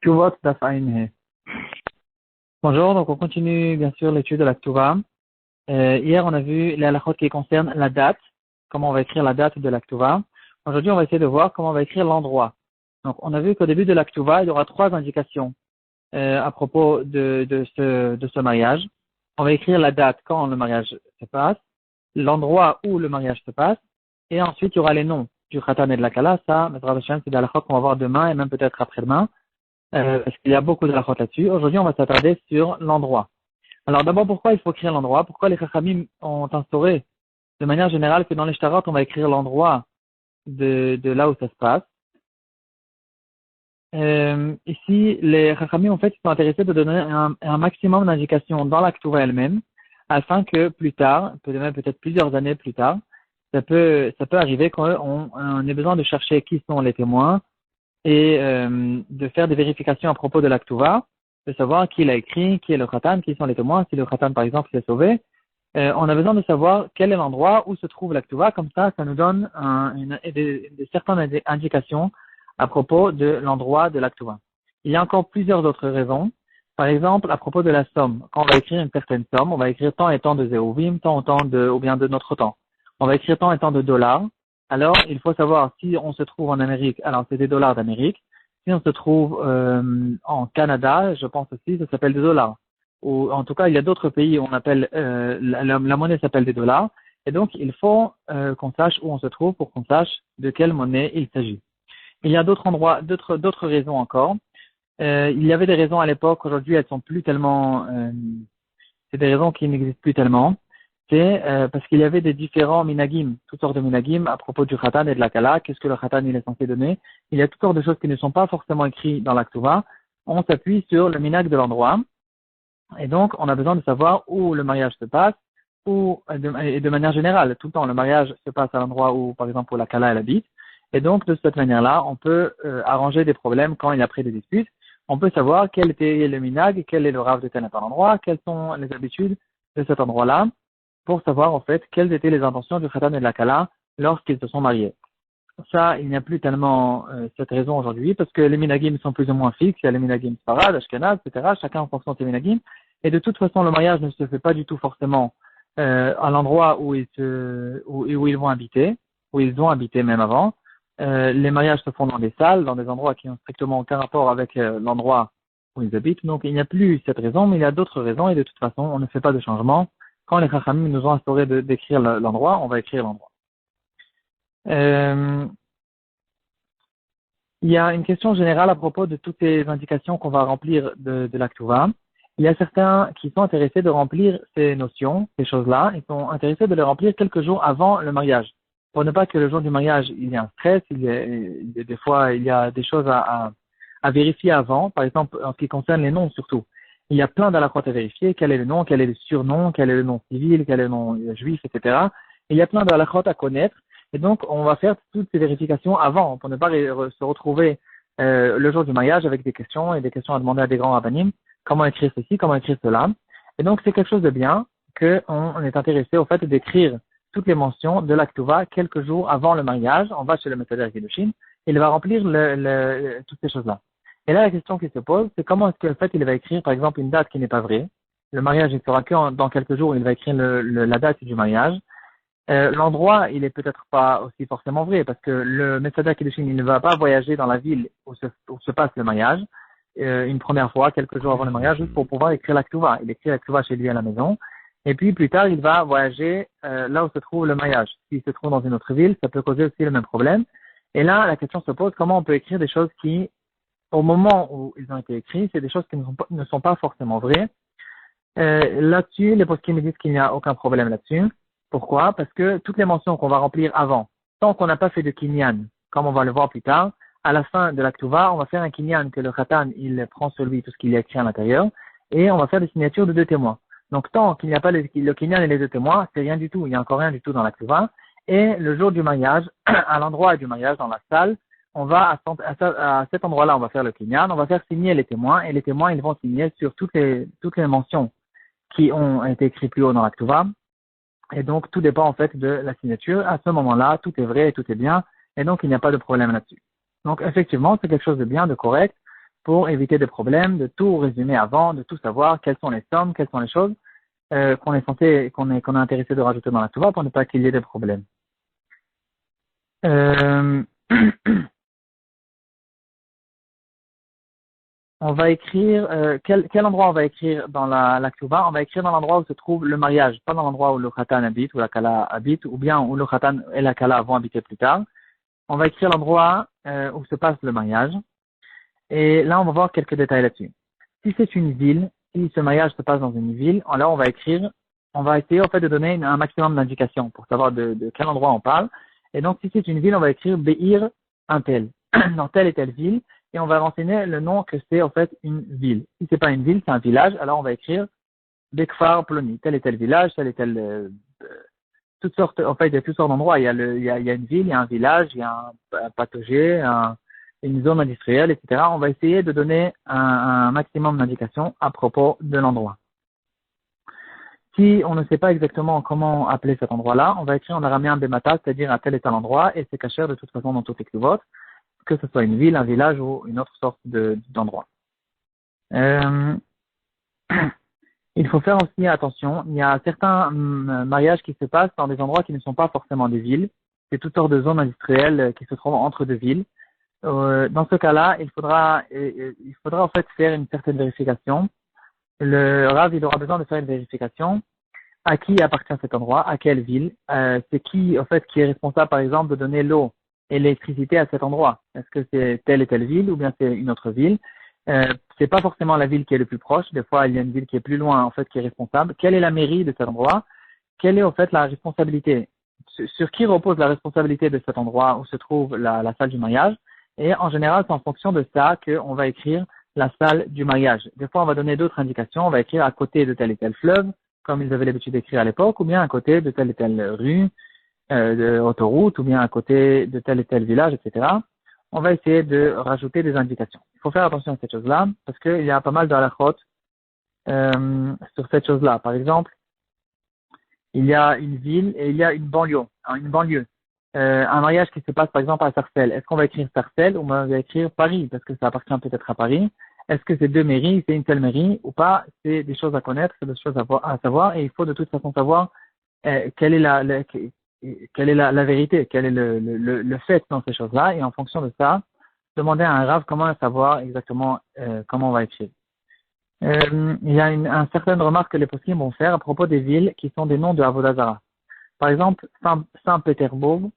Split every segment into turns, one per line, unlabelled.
Ktuvot Daf Ayin He. Bonjour, donc on continue bien sûr l'étude de la Ktuva. Hier on a vu les halachot qui concernent la date, comment on va écrire la date de la Ktuva. Aujourd'hui on va essayer de voir comment on va écrire l'endroit. Donc on a vu qu'au début de la Ktuva il y aura trois indications à propos de ce mariage. On va écrire la date quand le mariage se passe, l'endroit où le mariage se passe, et ensuite il y aura les noms du Khatan et de la Kala. Ça, c'est des halachot qu'on va voir demain et même peut-être après-demain. Parce qu'il y a beaucoup de halachot là-dessus. Aujourd'hui, on va s'attarder sur l'endroit. Alors d'abord, pourquoi il faut écrire l'endroit? Pourquoi les Chachamim ont instauré de manière générale que dans les shtarot, on va écrire l'endroit de là où ça se passe? Ici, les Chachamim, en fait, ils sont intéressés de donner un maximum d'indications dans la Ktuva elle-même, afin que plus tard, peut-être plusieurs années plus tard, ça peut arriver qu'on ait besoin de chercher qui sont les témoins, et de faire des vérifications à propos de la Ktuva, de savoir qui l'a écrit, qui est le Khatan, qui sont les témoins, si le Khatan par exemple s'est sauvé. On a besoin de savoir quel est l'endroit où se trouve la Ktuva, comme ça nous donne certaines indications à propos de l'endroit de la Ktuva. Il y a encore plusieurs autres raisons. Par exemple, à propos de la somme, quand on va écrire une certaine somme, on va écrire tant et tant de zérovim, tant et tant ou bien de notre temps. On va écrire tant et tant de dollars. Alors, il faut savoir si on se trouve en Amérique, alors c'est des dollars d'Amérique. Si on se trouve en Canada, je pense aussi, ça s'appelle des dollars. Ou en tout cas, il y a d'autres pays où on appelle la monnaie s'appelle des dollars. Et donc, il faut qu'on sache où on se trouve pour qu'on sache de quelle monnaie il s'agit. Il y a d'autres endroits, d'autres raisons encore. Il y avait des raisons à l'époque. Aujourd'hui, elles sont plus tellement. C'est des raisons qui n'existent plus tellement. C'est parce qu'il y avait des différents minagim, toutes sortes de minagim à propos du Khatan et de la Kala. Qu'est-ce que le Khatan il est censé donner? Il y a toutes sortes de choses qui ne sont pas forcément écrites dans la Ktuva. On s'appuie sur le minag de l'endroit. Et donc, on a besoin de savoir où le mariage se passe, et de manière générale. Tout le temps, le mariage se passe à l'endroit où, par exemple, où la Kala elle habite. Et donc, de cette manière-là, on peut arranger des problèmes quand il y a pris des disputes. On peut savoir quel était le minag, quel est le rav de tel endroit, quelles sont les habitudes de cet endroit-là, pour savoir en fait quelles étaient les intentions du Khatan et de la Kala lorsqu'ils se sont mariés. Ça, il n'y a plus tellement cette raison aujourd'hui, parce que les minagim sont plus ou moins fixes. Il y a les minagim Sfarad, Ashkenaz, etc. Chacun en fonction de ses minagim. Et de toute façon, le mariage ne se fait pas du tout forcément à l'endroit où ils vont habiter, où ils ont habité même avant. Les mariages se font dans des salles, dans des endroits qui n'ont strictement aucun rapport avec l'endroit où ils habitent. Donc, il n'y a plus cette raison, mais il y a d'autres raisons. Et de toute façon, on ne fait pas de changement. Quand les Chachamim nous ont instauré d'écrire l'endroit, on va écrire l'endroit. Il y a une question générale à propos de toutes les indications qu'on va remplir de la Ktuva. Il y a certains qui sont intéressés de remplir ces notions, ces choses-là. Ils sont intéressés de les remplir quelques jours avant le mariage. Pour ne pas que le jour du mariage, il y ait un stress, des fois, il y a des choses à vérifier avant. Par exemple, en ce qui concerne les noms surtout. Il y a plein d'halachot à vérifier. Quel est le nom, quel est le surnom, quel est le nom civil, quel est le nom juif, etc. Il y a plein d'halachot à connaître. Et donc, on va faire toutes ces vérifications avant pour ne pas se retrouver le jour du mariage avec des questions et des questions à demander à des grands rabbinim. Comment écrire ceci, comment écrire cela. Et donc, c'est quelque chose de bien qu'on est intéressé au fait d'écrire toutes les mentions de la Ktuva quelques jours avant le mariage. On va chez le Mesader Kiddushin. Il va remplir toutes ces choses-là. Et là, la question qui se pose, c'est comment est-ce qu'en fait, il va écrire, par exemple, une date qui n'est pas vraie. Le mariage, il sera que dans quelques jours, il va écrire la date du mariage. L'endroit, il est peut-être pas aussi forcément vrai, parce que le Mesader Kiddushin, il ne va pas voyager dans la ville où se passe le mariage, une première fois, quelques jours avant le mariage, juste pour pouvoir écrire la Ktuva. Il écrit la Ktuva chez lui à la maison. Et puis, plus tard, il va voyager là où se trouve le mariage. S'il se trouve dans une autre ville, ça peut causer aussi le même problème. Et là, la question se pose, comment on peut écrire des choses qui, au moment où ils ont été écrits, c'est des choses qui ne sont pas forcément vraies. Là-dessus, les poskim me disent qu'il n'y a aucun problème là-dessus. Pourquoi? Parce que toutes les mentions qu'on va remplir avant, tant qu'on n'a pas fait de kinyan, comme on va le voir plus tard, à la fin de la Ktuva, on va faire un kinyan que le Khatan, il prend sur lui tout ce qu'il y a écrit à l'intérieur, et on va faire des signatures de deux témoins. Donc, tant qu'il n'y a pas le kinyan et les deux témoins, c'est rien du tout, il n'y a encore rien du tout dans la Ktuva. Et le jour du mariage, à l'endroit du mariage, dans la salle, on va, à cet endroit-là, on va faire le kinyan, on va faire signer les témoins, et les témoins, ils vont signer sur toutes les mentions qui ont été écrites plus haut dans la Ktuva. Et donc, tout dépend en fait de la signature. À ce moment-là, tout est vrai et tout est bien. Et donc, il n'y a pas de problème là-dessus. Donc, effectivement, c'est quelque chose de bien, de correct. pour éviter des problèmes, de tout résumer avant, de tout savoir, quelles sont les sommes, quelles sont les choses qu'on est intéressé de rajouter dans la Touba pour ne pas qu'il y ait des problèmes. Euh, on va écrire, quel endroit on va écrire dans la Touba? On va écrire dans l'endroit où se trouve le mariage, pas dans l'endroit où le Khatan habite, où la Kala habite, ou bien où le Khatan et la Kala vont habiter plus tard. On va écrire l'endroit où se passe le mariage. Et là, on va voir quelques détails là-dessus. Si c'est une ville, si ce mariage se passe dans une ville, alors on va essayer en fait de donner un maximum d'indications pour savoir de quel endroit on parle. Et donc, si c'est une ville, on va écrire Be'ir un tel, dans telle et telle ville, et on va renseigner le nom que c'est en fait une ville. Si c'est pas une ville, c'est un village, alors on va écrire Bekfar Ploni, tel et tel village, tel et tel, toutes sortes, en fait, il y a toutes sortes d'endroits. Il y a une ville, il y a un village, il y a un patauger, une zone industrielle, etc. On va essayer de donner un maximum d'indications à propos de l'endroit. Si on ne sait pas exactement comment appeler cet endroit-là, on va écrire en araméen Bemata, c'est-à-dire à tel et tel endroit, et c'est caché de toute façon dans toutes les clivotes, que ce soit une ville, un village ou une autre sorte d'endroit. Il faut faire aussi attention, il y a certains mariages qui se passent dans des endroits qui ne sont pas forcément des villes, c'est toutes sortes de zones industrielles qui se trouvent entre deux villes. Dans ce cas-là, il faudra en fait faire une certaine vérification. Le Rav, il aura besoin de faire une vérification. À qui appartient cet endroit? À quelle ville? C'est qui, en fait, qui est responsable, par exemple, de donner l'eau et l'électricité à cet endroit? Est-ce que c'est telle et telle ville ou bien c'est une autre ville? C'est pas forcément la ville qui est le plus proche. Des fois, il y a une ville qui est plus loin, en fait, qui est responsable. Quelle est la mairie de cet endroit? Quelle est, en fait, la responsabilité? Sur qui repose la responsabilité de cet endroit où se trouve la salle du mariage? Et en général, c'est en fonction de ça qu'on va écrire la salle du mariage. Des fois, on va donner d'autres indications. On va écrire à côté de tel et tel fleuve, comme ils avaient l'habitude d'écrire à l'époque, ou bien à côté de telle et telle rue, de autoroute, ou bien à côté de tel et tel village, etc. On va essayer de rajouter des indications. Il faut faire attention à cette chose-là, parce qu'il y a pas mal de halachot sur cette chose-là. Par exemple, il y a une ville et il y a une banlieue. Un mariage qui se passe par exemple à Sarcelles. Est-ce qu'on va écrire Sarcelles ou on va écrire Paris parce que ça appartient peut-être à Paris? Est-ce que c'est deux mairies, c'est une seule mairie ou pas? C'est des choses à connaître, c'est des choses à savoir et il faut de toute façon savoir quelle est la vérité, quel est le fait dans ces choses-là et en fonction de ça, demander à un rave comment savoir exactement comment on va écrire. Il y a une certaine remarque que les poskim vont faire à propos des villes qui sont des noms de Avodah Zarah. Par exemple, Saint-Pétersbourg,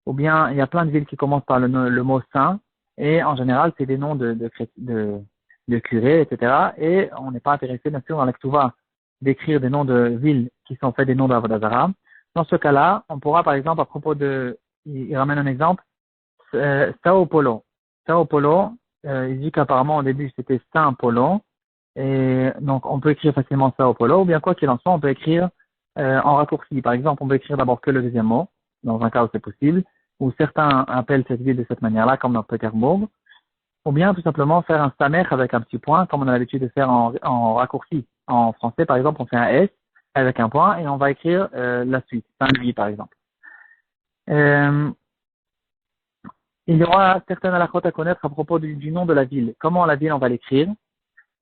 ou bien il y a plein de villes qui commencent par le mot Saint, et en général, c'est des noms de curés, etc. Et on n'est pas intéressé, bien sûr, dans l'Aktuva, d'écrire des noms de villes qui sont faits des noms d'Avodah Zarah. Dans ce cas-là, on pourra, par exemple, à propos il ramène un exemple, Sao Paulo. Sao Paulo, il dit qu'apparemment, au début, c'était Saint Paulo, et donc, on peut écrire facilement Sao Paulo, ou bien quoi qu'il en soit, on peut écrire en raccourci. Par exemple, on peut écrire d'abord que le deuxième mot, dans un cas où c'est possible, ou certains appellent cette ville de cette manière-là, comme dans Pétersbourg, ou bien tout simplement faire un stamer avec un petit point, comme on a l'habitude de faire en raccourci. En français, par exemple, on fait un S avec un point et on va écrire la suite, Saint-Louis, par exemple. Il y aura certaines halachot à connaître à propos du nom de la ville. Comment la ville, on va l'écrire?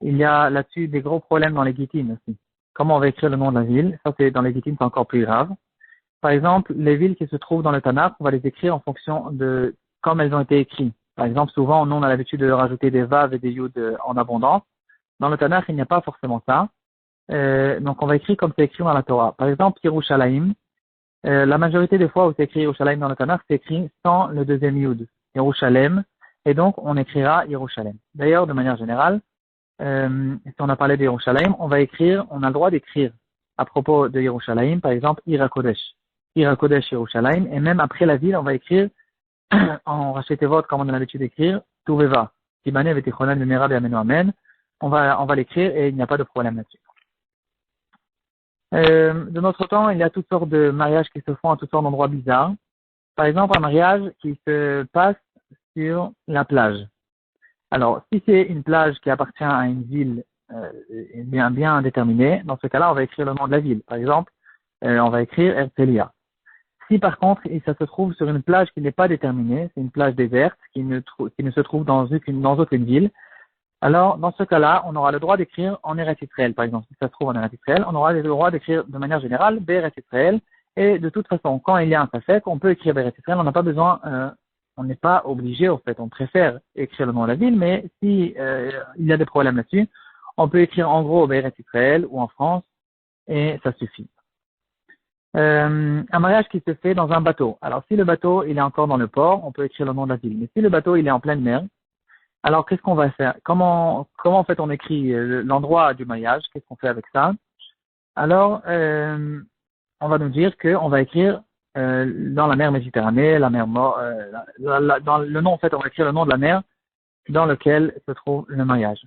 Il y a là-dessus des gros problèmes dans les guitines aussi. Comment on va écrire le nom de la ville? Ça, c'est dans les guitines, c'est encore plus grave. Par exemple, les villes qui se trouvent dans le Tanakh, on va les écrire en fonction de comme elles ont été écrites. Par exemple, souvent, nous, on a l'habitude de rajouter des vav et des yud en abondance. Dans le Tanakh, il n'y a pas forcément ça. Donc, on va écrire comme c'est écrit dans la Torah. Par exemple, Yerushalayim. La majorité des fois où c'est écrit Yerushalayim dans le Tanakh, c'est écrit sans le deuxième yud. Yerushalem. Et donc, on écrira Yerushalem. D'ailleurs, de manière générale, si on a parlé de Yerushalayim, on a le droit d'écrire à propos de Yerushalayim, par exemple, Ira Kodesh Yerushalayim, et même après la ville, on va écrire en Rachetevot, comme on a l'habitude d'écrire, Tuveva, Tibane Vetichonan Numera Be'amenu Amen. On va l'écrire et il n'y a pas de problème là-dessus. De notre temps, il y a toutes sortes de mariages qui se font à toutes sortes d'endroits bizarres. Par exemple, un mariage qui se passe sur la plage. Alors, si c'est une plage qui appartient à une ville bien déterminée, dans ce cas-là, on va écrire le nom de la ville. Par exemple, on va écrire Herzliya. Si par contre, ça se trouve sur une plage qui n'est pas déterminée, c'est une plage déserte qui ne se trouve dans aucune ville, Alors, dans ce cas-là, on aura le droit d'écrire en Eretz Israël, par exemple. Si ça se trouve en Eretz Israël, on aura le droit d'écrire de manière générale Be'eretz Israël. Et de toute façon, quand il y a un safek, on peut écrire Be'eretz Israël. On n'a pas besoin, on n'est pas obligé, au fait. On préfère écrire le nom de la ville, mais si il y a des problèmes là-dessus, on peut écrire en gros Be'eretz Israël ou en France, et ça suffit. Un mariage qui se fait dans un bateau. Alors, si le bateau il est encore dans le port, on peut écrire le nom de la ville. Mais si le bateau il est en pleine mer, alors qu'est-ce qu'on va faire? Comment en fait on écrit l'endroit du mariage? Qu'est-ce qu'on fait avec ça? Alors, on va nous dire qu'on va écrire dans la mer Méditerranée, la mer Mort, dans le nom en fait, on va écrire le nom de la mer dans lequel se trouve le mariage.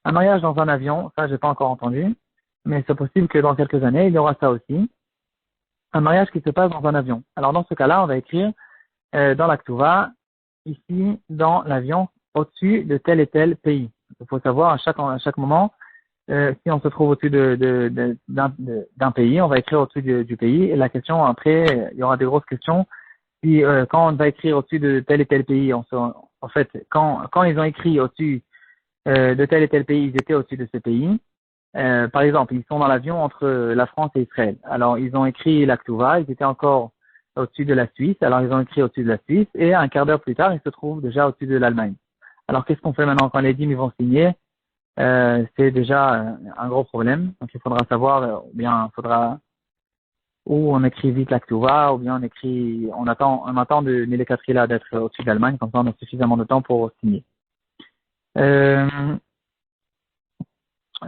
Un mariage dans un avion, ça j'ai pas encore entendu, mais c'est possible que dans quelques années il y aura ça aussi. Un mariage qui se passe dans un avion. Alors dans ce cas-là, on va écrire dans la Ktuva, ici dans l'avion, au-dessus de tel et tel pays. Il faut savoir à chaque moment, si on se trouve au-dessus d'un pays, on va écrire au-dessus du pays. Et la question après, il y aura des grosses questions. Si quand on va écrire au-dessus de tel et tel pays, en fait, quand ils ont écrit au-dessus de tel et tel pays, ils étaient au-dessus de ce pays. Par exemple, ils sont dans l'avion entre la France et Israël. Alors, ils ont écrit la Ktuva, ils étaient encore au-dessus de la Suisse. Alors, ils ont écrit au-dessus de la Suisse. Et un quart d'heure plus tard, ils se trouvent déjà au-dessus de l'Allemagne. Alors, qu'est-ce qu'on fait maintenant quand les dîmes vont signer? C'est déjà un gros problème. Donc, il faudra savoir, ou bien, il faudra, ou on écrit vite la Ktuva, ou bien on attend de Nélekatrila d'être au-dessus de l'Allemagne, comme ça on a suffisamment de temps pour signer.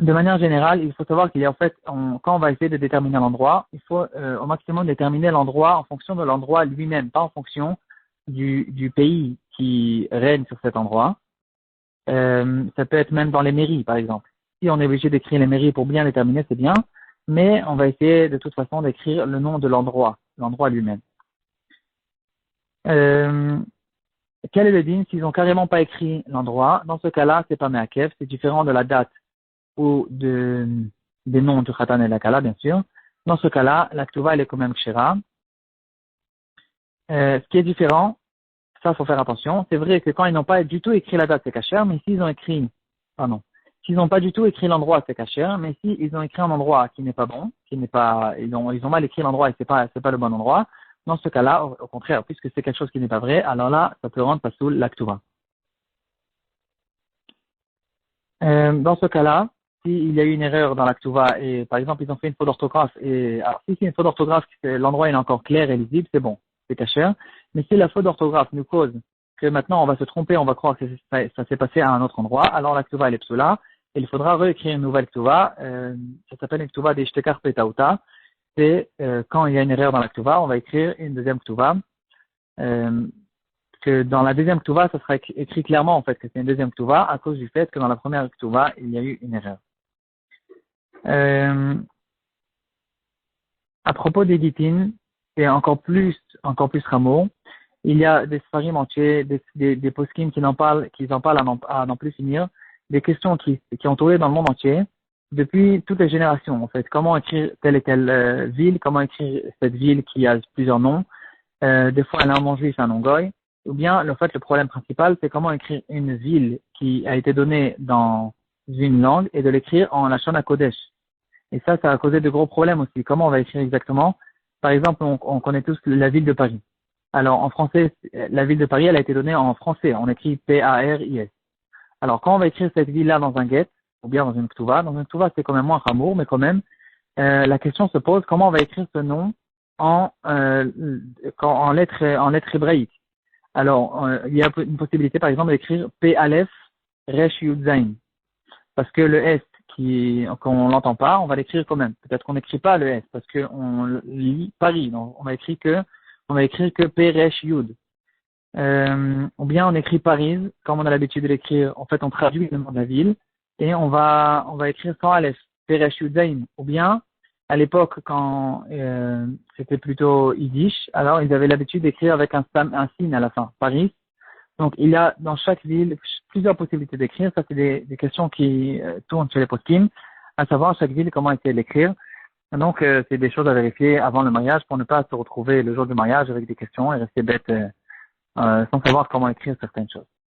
De manière générale, il faut savoir qu'il y a en fait, quand on va essayer de déterminer l'endroit, il faut au maximum déterminer l'endroit en fonction de l'endroit lui-même, pas en fonction du pays qui règne sur cet endroit. Ça peut être même dans les mairies, par exemple. Si on est obligé d'écrire les mairies pour bien déterminer, c'est bien, mais on va essayer de toute façon d'écrire le nom de l'endroit lui-même. Quel est le din s'ils ont carrément pas écrit l'endroit? Dans ce cas-là, c'est pas meakev, c'est différent de la date ou des noms du Khatan et la Kala, bien sûr. Dans ce cas-là, la Ktuva, elle est quand même Kshira. Ce qui est différent, ça, faut faire attention. C'est vrai que quand ils n'ont pas du tout écrit la date, c'est Kacher, mais s'ils n'ont pas du tout écrit l'endroit, c'est Kacher, mais s'ils ont écrit un endroit qui n'est pas bon, ils ont mal écrit l'endroit et c'est pas le bon endroit, dans ce cas-là, au contraire, puisque c'est quelque chose qui n'est pas vrai, alors là, ça peut rendre pasoul la Ktuva. Dans ce cas-là, s'il y a eu une erreur dans la Ktuva et par exemple ils ont fait une faute d'orthographe alors si c'est une faute d'orthographe, l'endroit est encore clair et lisible, c'est bon, c'est caché. Mais si la faute d'orthographe nous cause que maintenant on va se tromper, on va croire que ça s'est passé à un autre endroit, alors la Ktuva elle est psoula et il faudra réécrire une nouvelle Ktuva. Ça s'appelle une Ktuva des Shtekar Petauta. C'est quand il y a une erreur dans la Ktuva, on va écrire une deuxième Ktuva. Que dans la deuxième Ktuva, ça sera écrit clairement en fait que c'est une deuxième Ktuva à cause du fait que dans la première Ktuva, il y a eu une erreur. À propos des Gitin, c'est encore plus rameau. Il y a des sfarim entiers, des poskim qui en parlent à n'en plus finir, des questions qui ont tourné dans le monde entier depuis toutes les générations en fait. Comment écrire telle et telle ville, comment écrire cette ville qui a plusieurs noms. Des fois elle a un nom juif, un nom goy. Ou bien le problème principal, c'est comment écrire une ville qui a été donnée dans une langue et de l'écrire en Lashon HaKodesh. Et ça a causé de gros problèmes aussi. Comment on va écrire exactement? Par exemple, on connaît tous la ville de Paris. Alors, en français, la ville de Paris, elle a été donnée en français. On écrit P-A-R-I-S. Alors, quand on va écrire cette ville-là dans un get, ou bien dans une Ktuva, c'est quand même moins Hamour, mais quand même, la question se pose, comment on va écrire ce nom en lettres hébraïques? Alors, il y a une possibilité, par exemple, d'écrire P-Aleph Resh Yud Zain. Parce que le S, qu'on l'entend pas, on va l'écrire quand même. Peut-être qu'on n'écrit pas le S, parce qu'on lit Paris. Donc, on va écrire que P-Resh Yud. Ou bien on écrit Paris, comme on a l'habitude de l'écrire. En fait, on traduit le nom de la ville, et on va écrire sans Aleph, P-Resh Yud Zain. Ou bien, à l'époque, quand c'était plutôt yiddish, alors ils avaient l'habitude d'écrire avec un signe à la fin, Paris. Donc il y a dans chaque ville plusieurs possibilités d'écrire. Ça c'est des questions qui tournent chez les poskim, à savoir chaque ville comment essayer de l'écrire. Donc c'est des choses à vérifier avant le mariage pour ne pas se retrouver le jour du mariage avec des questions et rester bête sans savoir comment écrire certaines choses.